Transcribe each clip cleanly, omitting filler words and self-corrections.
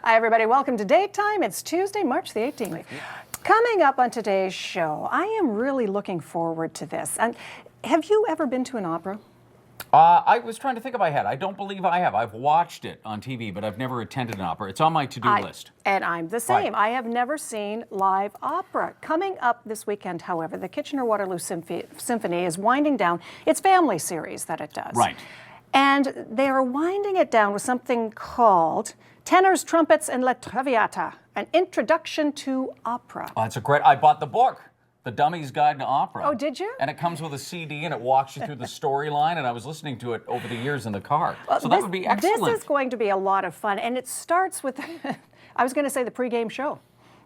Hi, everybody. Welcome to Date Time. It's Tuesday, March the 18th. Coming up on today's show, I am really looking forward to this. And have you ever been to an opera? I was trying to think if I had. I don't believe I have. I've watched it on TV, but I've never attended an opera. It's on my to-do list. And I'm the same. Right. I have never seen live opera. Coming up this weekend, however, the Kitchener-Waterloo Symphony is winding down its family series that it does. Right. And they are winding it down with something called Tenors, Trumpets and La Traviata, an introduction to opera. Oh, it's a great. I bought the book, The Dummy's Guide to Opera. Oh, did you? And it comes with a CD and it walks you through the storyline, and I was listening to it over the years in the car. So that would be excellent. This is going to be a lot of fun, and it starts with, I was going to say the pregame show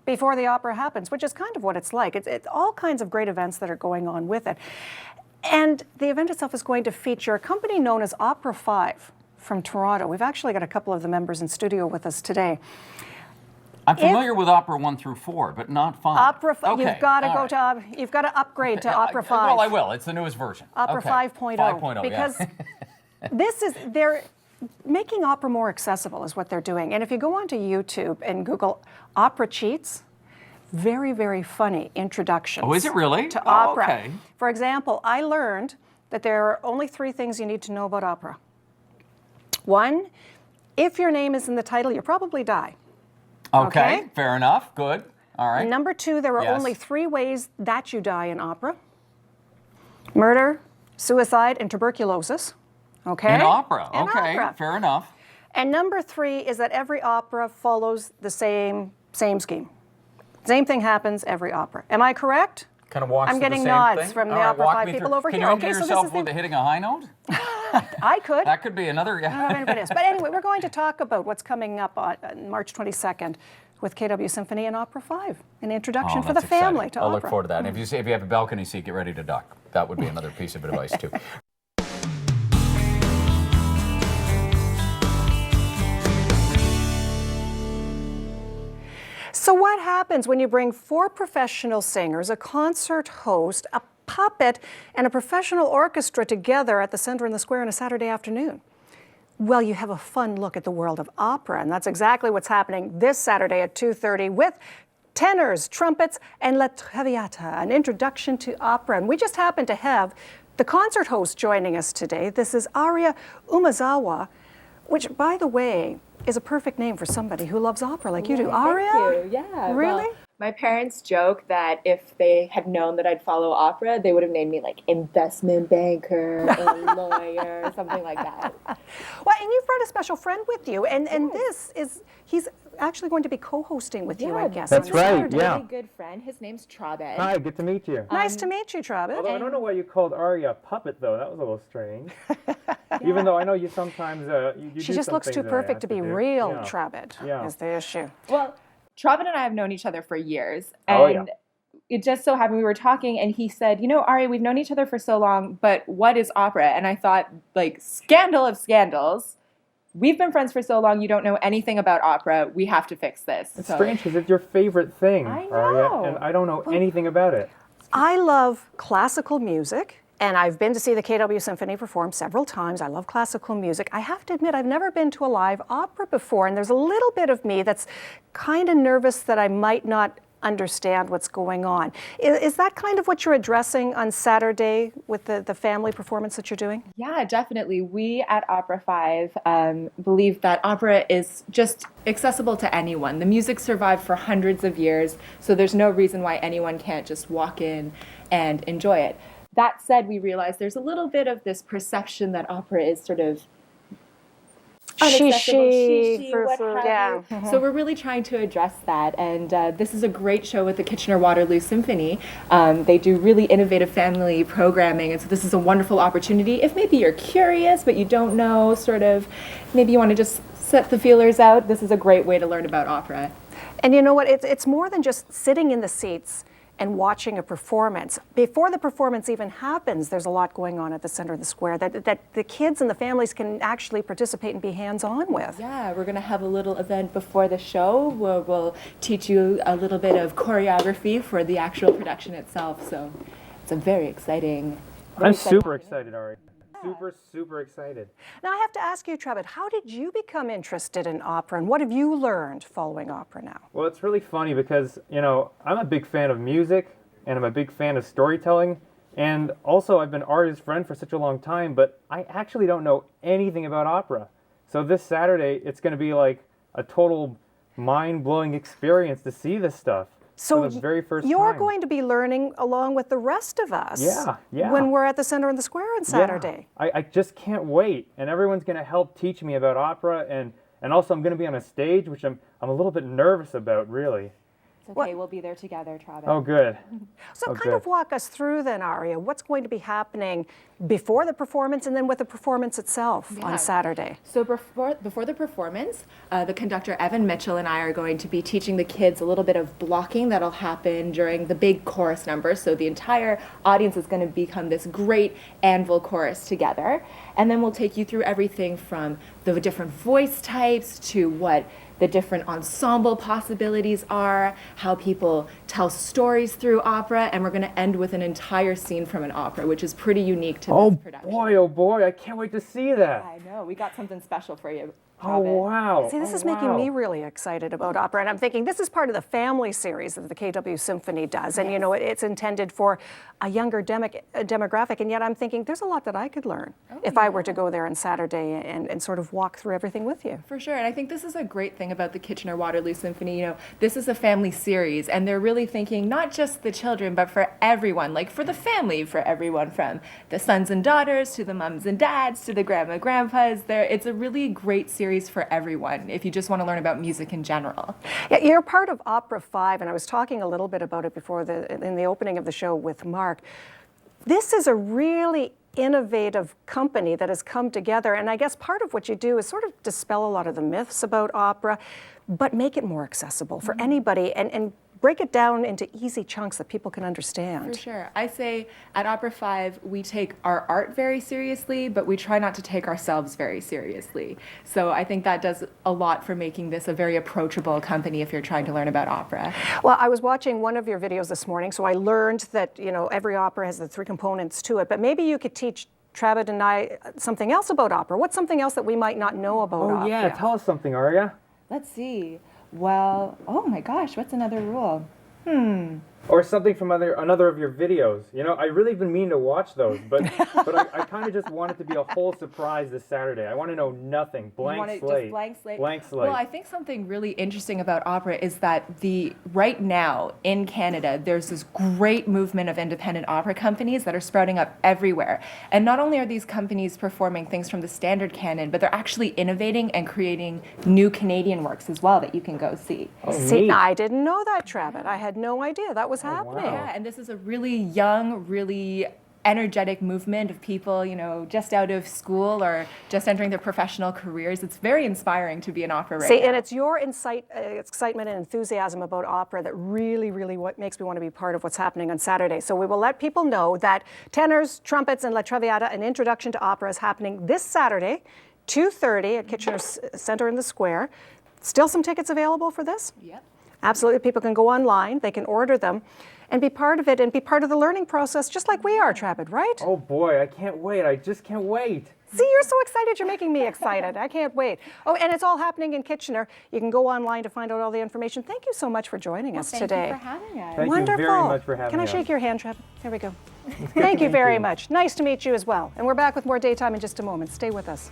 before the opera happens, which is kind of what it's like. It's all kinds of great events that are going on with it. And the event itself is going to feature a company known as Opera 5 from Toronto. We've actually got a couple of the members in studio with us today. I'm familiar with Opera 1 through 4, but not 5. Opera 5, okay. You've got to you've got to upgrade to Opera 5. Well, I will. It's the newest version. Opera 5.0. 5.0, because yeah. they're making opera more accessible is what they're doing. And if you go onto YouTube and Google opera cheats, very, very funny introductions. Oh, is it really? To opera. Okay. For example, I learned that there are only 3 things you need to know about opera. 1, if your name is in the title, you'll probably die. Okay, fair enough. Good. All right. Number 2, there are only 3 ways that you die in opera: murder, suicide, and tuberculosis. Okay? In opera. In okay, opera. fair enough. And number 3 is that every opera follows the same scheme. Same thing happens every opera. Am I correct? Kind of walks I'm through the getting same nods thing? from the All right, Opera walk 5 me people through. over Can here. you Okay, injure so yourself this is with hitting a high note? I could. That could be another. I don't know if anybody is. But anyway, we're going to talk about what's coming up on March 22nd with KW Symphony and Opera 5, an introduction for the that's family exciting. to I'll opera. look forward to that. And if you have a balcony seat, get ready to duck. That would be another piece of advice, too. So what happens when you bring 4 professional singers, a concert host, a puppet, and a professional orchestra together at the Center in the Square on a Saturday afternoon? Well, you have a fun look at the world of opera, and that's exactly what's happening this Saturday at 2:30 with Tenors, Trumpets, and La Traviata, an introduction to opera. And we just happen to have the concert host joining us today. This is Aria Umezawa, which, by the way, is a perfect name for somebody who loves opera like you do. Aria? Thank you. Yeah. Really? Well, my parents joke that if they had known that I'd follow opera, they would have named me like investment banker or lawyer or something like that. Well, and you've brought a special friend with you, and he's actually going to be co-hosting with you, I guess. That's on right, Saturday. yeah. Really good friend. His name's Trabed. Hi, good to meet you. Nice to meet you, Trabed. Although I don't know why you called Aria a puppet, though. That was a little strange. Even though I know you sometimes you She do just some looks things too that I perfect have to be do. real, Yeah. Trabed, Yeah. is the issue. Well, Trabed and I have known each other for years. Oh, And yeah. it just so happened we were talking and he said, you know, Ari, we've known each other for so long, but what is opera? And I thought, like, scandal of scandals. We've been friends for so long, you don't know anything about opera. We have to fix this. It's strange because it's your favorite thing, I Aria, know. and I don't know anything about it. I love classical music, and I've been to see the KW Symphony perform several times. I love classical music. I have to admit, I've never been to a live opera before, and there's a little bit of me that's kind of nervous that I might not understand what's going on. Is that kind of what you're addressing on Saturday with the family performance that you're doing? Yeah, definitely. We at Opera 5 believe that opera is just accessible to anyone. The music survived for hundreds of years, so there's no reason why anyone can't just walk in and enjoy it. That said, we realize there's a little bit of this perception that opera is sort of Shishi, what have yeah. you. So we're really trying to address that, and this is a great show with the Kitchener-Waterloo Symphony. They do really innovative family programming, and so this is a wonderful opportunity. If maybe you're curious, but you don't know, sort of, maybe you want to just set the feelers out, this is a great way to learn about opera. And you know what? It's more than just sitting in the seats and watching a performance. Before the performance even happens, there's a lot going on at the Center of the Square that the kids and the families can actually participate and be hands-on with. Yeah, we're going to have a little event before the show where we'll teach you a little bit of choreography for the actual production itself. So it's a very exciting. I'm super excited, Aria. super, super excited. Now, I have to ask you, Trabed, how did you become interested in opera, and what have you learned following opera now? Well, it's really funny because, I'm a big fan of music, and I'm a big fan of storytelling, and also I've been Aria's friend for such a long time, but I actually don't know anything about opera. So this Saturday, it's going to be like a total mind-blowing experience to see this stuff. So for the very first you're time. going to be learning along with the rest of us Yeah. when we're at the Center in the Square on Saturday. Yeah. I just can't wait. And everyone's going to help teach me about opera. And also I'm going to be on a stage, which I'm a little bit nervous about, really. It's okay, we'll be there together, Travis. Oh, good. So Okay. kind of walk us through then, Aria, what's going to be happening before the performance and then with the performance itself on Saturday? So before the performance, the conductor Evan Mitchell and I are going to be teaching the kids a little bit of blocking that'll happen during the big chorus number. So the entire audience is going to become this great anvil chorus together. And then we'll take you through everything from the different voice types to what the different ensemble possibilities are, how people tell stories through opera, and we're going to end with an entire scene from an opera, which is pretty unique to this production. Oh boy, I can't wait to see that. I know, we got something special for you. Oh, wow. See, this Oh, is making wow. me really excited about opera, and I'm thinking this is part of the family series that the KW Symphony does, and it's intended for a younger demographic, and yet I'm thinking there's a lot that I could learn if I were to go there on Saturday and sort of walk through everything with you. For sure, and I think this is a great thing about the Kitchener-Waterloo Symphony. This is a family series, and they're really thinking not just the children, but for everyone, like for the family, for everyone from the sons and daughters to the mums and dads to the grandpas. It's a really great series for everyone if you just want to learn about music in general. Yeah, you're part of Opera 5, and I was talking a little bit about it before in the opening of the show with Mark. This is a really innovative company that has come together, and I guess part of what you do is sort of dispel a lot of the myths about opera, but make it more accessible for anybody and break it down into easy chunks that people can understand. For sure. I say at Opera 5, we take our art very seriously, but we try not to take ourselves very seriously. So I think that does a lot for making this a very approachable company if you're trying to learn about opera. Well, I was watching one of your videos this morning, so I learned that, every opera has the 3 components to it, but maybe you could teach Trabed and I something else about opera. What's something else that we might not know about opera? Oh, yeah. Tell us something, Aria. Let's see. Well, oh my gosh, what's another rule? Or something from another of your videos. I really been meaning to watch those, but I kind of just want it to be a whole surprise this Saturday. I want to know nothing. Blank slate. Just blank slate? Blank slate. Well, I think something really interesting about opera is that right now in Canada, there's this great movement of independent opera companies that are sprouting up everywhere. And not only are these companies performing things from the standard canon, but they're actually innovating and creating new Canadian works as well that you can go see. Oh, See, neat. I didn't know that, Trabed. I had no idea that was happening. wow. Yeah, and this is a really young, really energetic movement of people, just out of school or just entering their professional careers. It's very inspiring to be an opera right See, now. and it's your excitement and enthusiasm about opera that really, really what makes me want to be part of what's happening on Saturday. So we will let people know that Tenors, Trumpets and La Traviata, an introduction to opera, is happening this Saturday, 2:30 at Kitchener Center in the Square. Still some tickets available for this? Yep. Absolutely. People can go online, they can order them, and be part of it and be part of the learning process, just like we are, Trabed, right? Oh, boy. I can't wait. I just can't wait. See, you're so excited. You're making me excited. I can't wait. Oh, and it's all happening in Kitchener. You can go online to find out all the information. Thank you so much for joining us Thank today. you for having us. Thank Wonderful. you very much for having Can I us. shake your hand, Trabed? There we go. Thank you very much. Nice to meet you as well. And we're back with more Daytime in just a moment. Stay with us.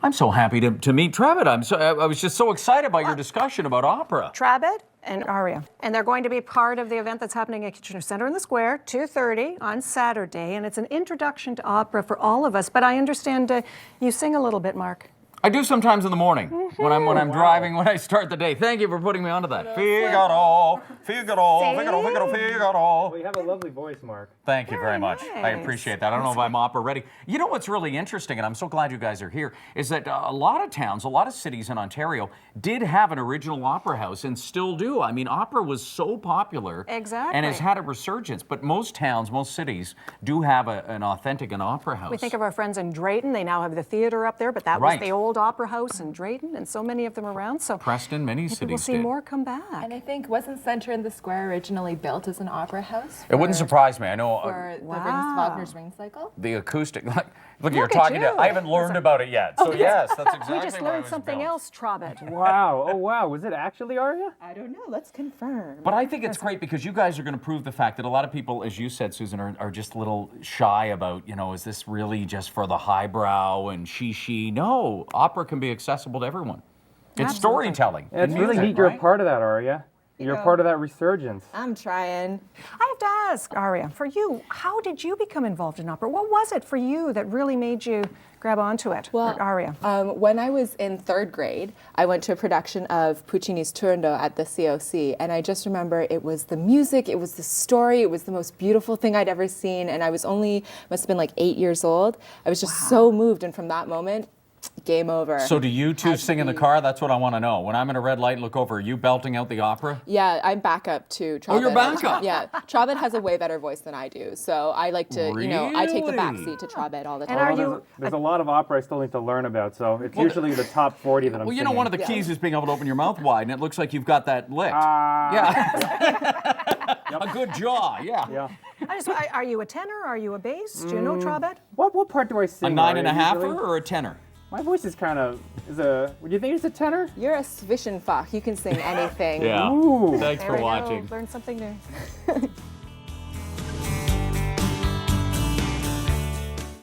I'm so happy to meet Trabed. I was just so excited by your discussion about opera. Trabed and Aria. And they're going to be part of the event that's happening at Kitchener Center in the Square, 2:30 on Saturday. And it's an introduction to opera for all of us. But I understand you sing a little bit, Mark. I do sometimes in the morning when I'm driving, when I start the day. Thank you for putting me onto that. Figaro, Figaro, See? Figaro, Figaro, Figaro. Well, you have a lovely voice, Mark. Thank you very much. I nice. appreciate that. I don't know if I'm opera ready. You know what's really interesting, and I'm so glad you guys are here, is that a lot of towns, a lot of cities in Ontario did have an original opera house and still do. I mean, opera was so popular Exactly. and has had a resurgence, but most towns, most cities do have an authentic opera house. We think of our friends in Drayton. They now have the theater up there, but that was Right. the old old opera house in Drayton, and so many of them around. So Preston, many maybe cities we'll see did. more come back. And I think, wasn't Center in the Square originally built as an opera house? It wouldn't surprise me. I know For the Wow. Wagner's Ring Cycle? the acoustic. Look, you're Look at talking you. to. I haven't learned about it yet. So yes, that's exactly. We just why it learned was something built. else, Trabed. Wow. Oh, wow. Was it actually Aria? I don't know. Let's confirm. But I think it's great because you guys are going to prove the fact that a lot of people, as you said, Susan, are just a little shy about, is this really just for the highbrow and she? No, opera can be accessible to everyone. It's Absolutely. storytelling. Yeah, it's and really music, neat you're right? a part of that, Aria. You're a part of that resurgence. I'm trying. I have to ask, Aria, for you, how did you become involved in opera? What was it for you that really made you grab onto it, Aria? When I was in 3rd grade, I went to a production of Puccini's Turandot at the COC, and I just remember it was the music, it was the story, it was the most beautiful thing I'd ever seen, and I must have been like 8 years old. I was just so moved, and from that moment, game over. So do you two sing in the car? That's what I want to know. When I'm in a red light and look over, are you belting out the opera? Yeah, I'm backup to Trabed. Oh, you're backup? Yeah, Trabed has a way better voice than I do, so I like to, I take the back Really? seat to Trabed all the And time. are you There's a lot of opera I still need to learn about, so it's usually the top 40 that I'm Well, singing. one of the keys is being able to open your mouth wide, and it looks like you've got that licked. Ah. Yeah. A good jaw, yeah. Yeah. Are you a tenor? Are you a bass? Do you know Trabed? What part do I A sing? 9.5 usually? or a tenor? My voice is kind of, would you think it's a tenor? You're a Zwischenfach. You can sing anything. Yeah. Ooh. Thanks There for we go. watching. Learn something new.